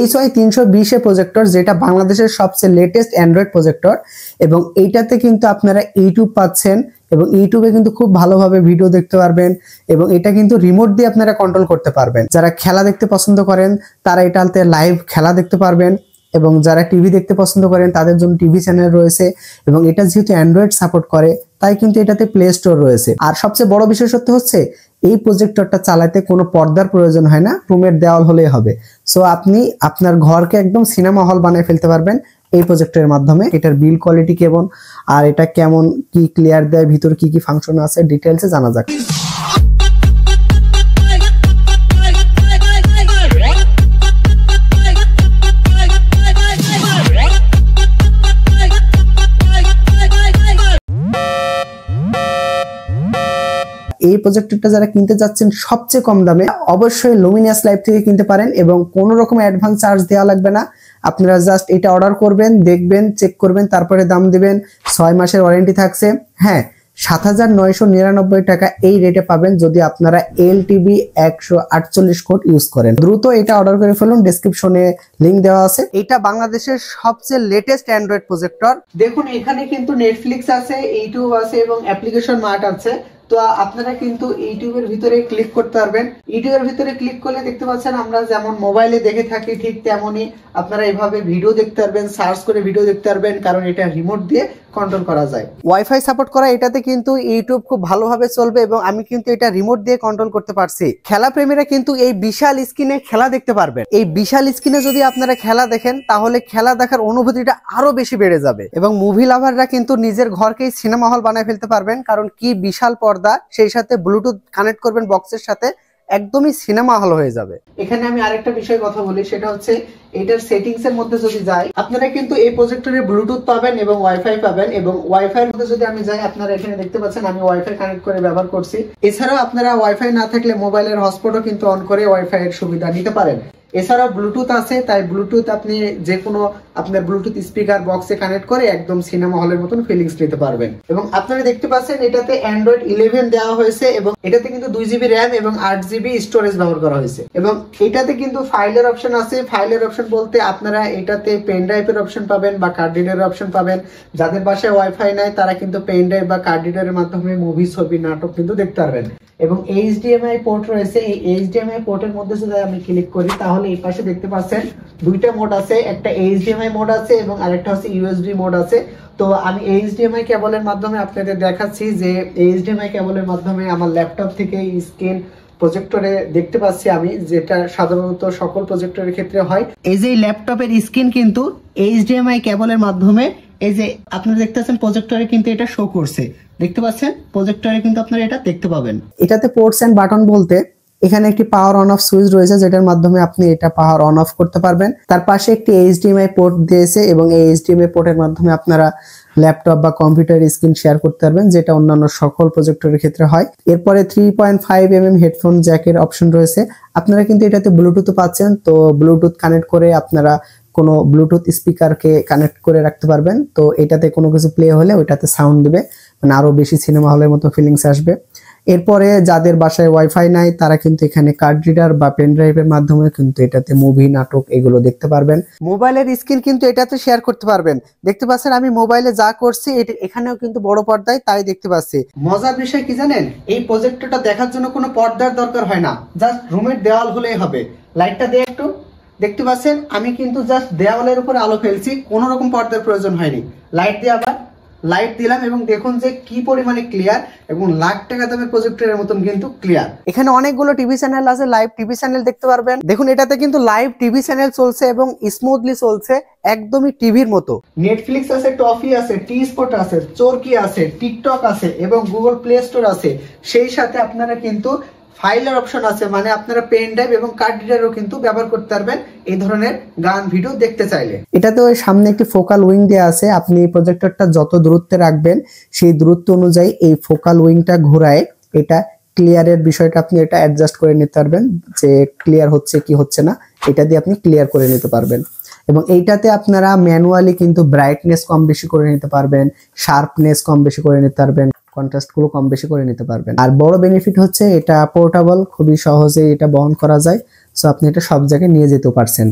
HY 320 projector, যেটা বাংলাদেশের সবচেয়ে লেটেস্ট অ্যান্ড্রয়েড প্রজেক্টর। এবং এইটাতে কিন্তু আপনারা ইউটিউব পাচ্ছেন এবং ইউটিউবে কিন্তু খুব ভালোভাবে ভিডিও দেখতে পারবেন এবং এটা কিন্তু রিমোট দিয়ে আপনারা কন্ট্রোল করতে পারবেন। যারা খেলা দেখতে পছন্দ করেন তারা এটাতে লাইভ খেলা দেখতে পারবেন এবং যারা টিভি দেখতে পছন্দ করেন তাদের জন্য টিভি চ্যানেল রয়েছে এবং এটা যেহেতু অ্যান্ড্রয়েড সাপোর্ট করে তাই কিন্তু এটাতে প্লে স্টোর রয়েছে। আর সবচেয়ে বড় বিশেষত্ব হচ্ছে এই প্রজেক্টরটা চালাতে কোনো পর্দার প্রয়োজন হয় না, রুমের দেওয়াল হলেই হবে। সো আপনি আপনার ঘরকে একদম সিনেমা হল বানিয়ে ফেলতে পারবেন এই প্রজেক্টরের মাধ্যমে। এটার বিল কোয়ালিটি কেমন আর এটা কেমন কি ক্লিয়ার দেয়, ভিতর কি কি ফাংশন আছে ডিটেইলসে জানা যাক। এই প্রজেক্টরটা যারা কিনতে যাচ্ছেন সবচেয়ে কম দামে, অবশ্যই লুমিনাস লাইভ থেকে কিনতে পারেন এবং কোনো রকম অ্যাডভান্স চার্জ দেওয়া লাগবে না। আপনারা জাস্ট এটা অর্ডার করবেন, দেখবেন, চেক করবেন, তারপরে দাম দিবেন। 6 মাসের ওয়ারেন্টি থাকছে। হ্যাঁ, ৭,৯৯৯ টাকা এই রেটে পাবেন যদি আপনারা LTB 148 কোড ইউজ করেন। দ্রুত এটা অর্ডার করে ফেলুন, ডেসক্রিপশনে লিংক দেওয়া আছে। এটা বাংলাদেশের সবচেয়ে লেটেস্ট অ্যান্ড্রয়েড প্রজেক্টর। দেখুন এখানে কিন্তু নেটফ্লিক্স আছে, ইউটিউব আছে এবং অ্যাপ্লিকেশন মার্ট আছে। তো আপনারা কিন্তু ইউটিউবের ভিতরে ক্লিক করতে পারবেন। ইউটিউবের ভিতরে ক্লিক করলে দেখতে পাচ্ছেন আমরা যেমন মোবাইলে দেখে থাকি ঠিক তেমনই আপনারা এভাবে ভিডিও দেখতে পারবেন, সার্চ করে ভিডিও দেখতে পারবেন, কারণ এটা রিমোট দিয়ে কন্ট্রোল করা যায়। ওয়াইফাই সাপোর্ট করা এটাতে কিন্তু ইউটিউব খুব ভালোভাবে চলবে এবং আমি কিন্তু এটা রিমোট দিয়ে কন্ট্রোল করতে পারছি। খেলা প্রেমীরা কিন্তু এই বিশাল স্ক্রিনে খেলা দেখতে পারবেন। এই বিশাল স্ক্রিনে যদি আপনারা খেলা দেখেন তাহলে খেলা দেখার অনুভূতিটা আরো বেশি বেড়ে যাবে এবং মুভি লাভাররা কিন্তু নিজের ঘরকেই সিনেমা হল বানায় ফেলতে পারবেন, কারণ কি বিশাল পর্দা, সেই সাথে ব্লুটুথ কানেক্ট করবেন বক্সের সাথে, একদমই সিনেমা হল হয়ে যাবে। এখানে আমি আরেকটা বিষয় কথা বলি, সেটা হচ্ছে এটার সেটিংস এর মধ্যে যদি যাই আপনারা কিন্তু এই প্রজেক্টরে ব্লুটুথ পাবেন এবং ওয়াইফাই পাবেন। এবং ওয়াইফাই এর মধ্যে যদি আমি যাই আপনারা এখানে দেখতে পাচ্ছেন আমি ওয়াইফাই কানেক্ট করে ব্যবহার করছি। এছাড়াও আপনারা ওয়াইফাই না থাকলে মোবাইলের হটস্পটও কিন্তু অন করে ওয়াইফাই এর সুবিধা নিতে পারেন। এছাড়াও ব্লুটুথ আছে, তাই ব্লুটুথ আপনি যে কোনো আপনার ব্লুটুথ স্পিকার বক্সে কানেক্ট করে একদম সিনেমা হলের মতন ফিলিংস নিতে পারবেন। এবং আপনারা দেখতে পাচ্ছেন এটাতে অ্যান্ড্রয়েড 11 দেওয়া হয়েছে এবং এটাতে কিন্তু 2GB র্যাম এবং 8GB স্টোরেজ ব্যবহার করা হয়েছে। এবং এটাতে কিন্তু ফাইলের অপশন আছে। ফাইলের অপশন বলতে আপনারা এটাতে পেন ড্রাইভের অপশন পাবেন বা কার্ড রিডারের অপশন পাবেন। যাদের বাসায় ওয়াইফাই নাই তারা কিন্তু পেন ড্রাইভ বা কার্ড রিডারের মাধ্যমে মুভি, ছবি, নাটক কিন্তু দেখতে পারবেন। এবং HDMI পোর্ট রয়েছে। এই HDMI পোর্টের মধ্যে যদি আমি ক্লিক করি তাহলে এই পাশে দেখতে পাচ্ছেন দুইটা মোড আছে, একটা HDMI মোড আছে এবং আরেকটা হচ্ছে USB মোড আছে। তো আমি HDMI কেবলের মাধ্যমে আপনাদের দেখাচ্ছি যে HDMI কেবলের মাধ্যমে আমার ল্যাপটপ থেকে স্ক্রিন প্রজেক্টরে দেখতে পাচ্ছি আমি, যেটা সাধারণত সকল প্রজেক্টরের ক্ষেত্রে হয়। এই যে ল্যাপটপের স্ক্রিন কিন্তু HDMI কেবলের মাধ্যমে এই যে আপনারা দেখতে পাচ্ছেন প্রজেক্টরে কিন্তু এটা শো করছে, দেখতে পাচ্ছেন প্রজেক্টরে কিন্তু আপনারা এটা দেখতে পাবেন। এটাতে পোর্টস এন্ড বাটন বলতে এখানে একটি পাওয়ার অন অফ সুইচ রয়েছে যেটার মাধ্যমে আপনি এটা পাওয়ার অন অফ করতে পারবেন। তার পাশে একটি HDMI পোর্ট দিয়েছে এবং এই HDMI পোর্টের মাধ্যমে আপনারা ল্যাপটপ বা কম্পিউটার স্ক্রিন শেয়ার করতে পারবেন, যেটা অন্যান্য সকল প্রজেক্টরের ক্ষেত্রে হয়। এরপরে 3.5mm হেডফোন জ্যাকের অপশন রয়েছে। আপনারা কিন্তু এটাতে ব্লুটুথ পাচ্ছেন, তো ব্লুটুথ কানেক্ট করে আপনারা কোনো ব্লুটুথ স্পিকারকে কানেক্ট করে রাখতে পারবেন। তো এটাতে কোনো কিছু প্লে হলে ওইটাতে সাউন্ড দিবে, মানে আরো বেশি সিনেমা হলের মতো ফিলিংস আসবে। এরপরে যাদের বাসায় ওয়াইফাই নাই তারা কিন্তু এখানে কার্ড রিডার বা পেন ড্রাইভের মাধ্যমে কিন্তু এটাতে মুভি, নাটক এগুলো দেখতে পারবেন। মোবাইলের স্ক্রিন কিন্তু এটাতে শেয়ার করতে পারবেন। দেখতে পাচ্ছেন আমি মোবাইলে যা করছি এখানেও কিন্তু বড় পর্দায় তাই দেখতে পাচ্ছি। মজার বিষয় কি জানেন, এই প্রজেক্টরটা দেখার জন্য কোনো পর্দার দরকার হয় না, জাস্ট রুমের দেওয়াল হলেই হবে। লাইটটা দিয়ে একটু দেখতে পাচ্ছেন আমি কিন্তু জাস্ট দেওয়ালের উপরে আলো ফেলছি, কোনো রকম পর্দার প্রয়োজন হয়নি। লাইট দিয়ে আবার লাইট দিলাম এবং দেখুন যে কি পরিমাণে ক্লিয়ার এবং লাখ টাকা দামের প্রজেক্টরের মতন কিন্তু ক্লিয়ার। এখানে অনেকগুলো টিভি চ্যানেল আছে, লাইভ টিভি চ্যানেল দেখতে পারবেন। দেখুন এটাতে কিন্তু লাইভ টিভি চ্যানেল চলছে এবং স্মুথলি চলছে, একদমই টিভির মতো। নেটফ্লিক্স আছে, টফি আছে, টি স্পট আছে, চরকি আছে, টিকটক আছে এবং গুগল প্লে স্টোর আছে। সেই সাথে আপনারা কিন্তু ফাইলের অপশন আছে, মানে আপনারা পেন ড্রাইভ এবং কার্ড রিডারও কিন্তু ব্যবহার করতে পারবেন এই ধরনের গান, ভিডিও দেখতে চাইলে। এটাতে ওই সামনে একটি ফোকাল উইং দেওয়া আছে। আপনি প্রজেক্টরটা যত দূরত্বে রাখবেন সেই দূরত্ব অনুযায়ী এই ফোকাল উইংটা ঘোরায় এটা ক্লিয়ারের বিষয়টা আপনি এটা অ্যাডজাস্ট করে নিতে পারবেন, যে ক্লিয়ার হচ্ছে কি হচ্ছে না, এটা দিয়ে আপনি ক্লিয়ার করে নিতে পারবেন। এবং এইটাতে আপনারা ম্যানুয়ালি কিন্তু ব্রাইটনেস কম বেশি করে নিতে পারবেন, শার্পনেস কম বেশি করে নিতে পারবেন, কন্ট্রাস্ট গুলো কম বেশি করে নিতে পারবেন। আর বড় বেনিফিট হচ্ছে এটা পোর্টেবল, খুবই সহজে এটা বহন করা যায়। সো আপনি এটা সব জায়গায় নিয়ে যেতে পারছেন,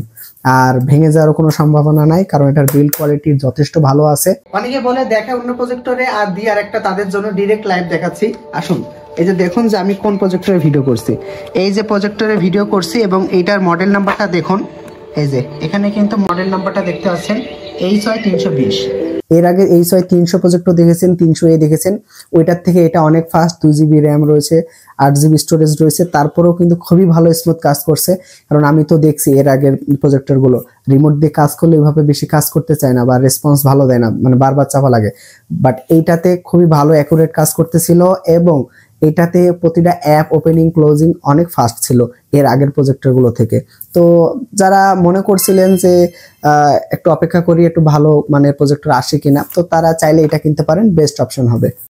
আর ভেঙে যাওয়ার কোনো সম্ভাবনা নাই, কারণ এটার বিল্ড কোয়ালিটি যথেষ্ট ভালো আছে। অনেকে বলে দেখা অন্য প্রজেক্টরে আর দিয়ে আরেকটা, তাদের জন্য ডিরেক্ট লাইভ দেখাচ্ছি। আসুন, এই যে দেখুন যে আমি কোন প্রজেক্টরে ভিডিও করছি, এই যে প্রজেক্টরে ভিডিও করছি এবং এইটার মডেল নাম্বারটা দেখুন। এই যে এখানে কিন্তু মডেল নাম্বারটা দেখতে পাচ্ছেন H320। এর আগে H300 প্রজেক্টর দেখেছেন, 300A দেখেছেন, ওইটার থেকে এটা অনেক ফাস্ট। 2GB র্যাম রয়েছে, 8GB স্টোরেজ রয়েছে, তারপরেও কিন্তু খুবই ভালো স্মুথ কাজ করছে। কারণ আমি তো দেখছি এর আগের প্রজেক্টরগুলো রিমোট দিয়ে কাজ করলে ওইভাবে বেশি কাজ করতে চায় না বা রেসপন্স ভালো দেয় না, মানে বারবার চাপা লাগে। বাট এইটাতে খুবই ভালো অ্যাকুরেট কাজ করতেছিল এবং এটাতে প্রতিটা অ্যাপ ওপেনিং ক্লোজিং অনেক ফাস্ট ছিল এর আগের প্রজেক্টরগুলো থেকে। তো যারা মনে করছিলেন যে একটু অপেক্ষা করি একটু ভালো মানের প্রজেক্টর আসে কিনা, তো তারা চাইলে এটা কিনতে পারেন, বেস্ট অপশন হবে।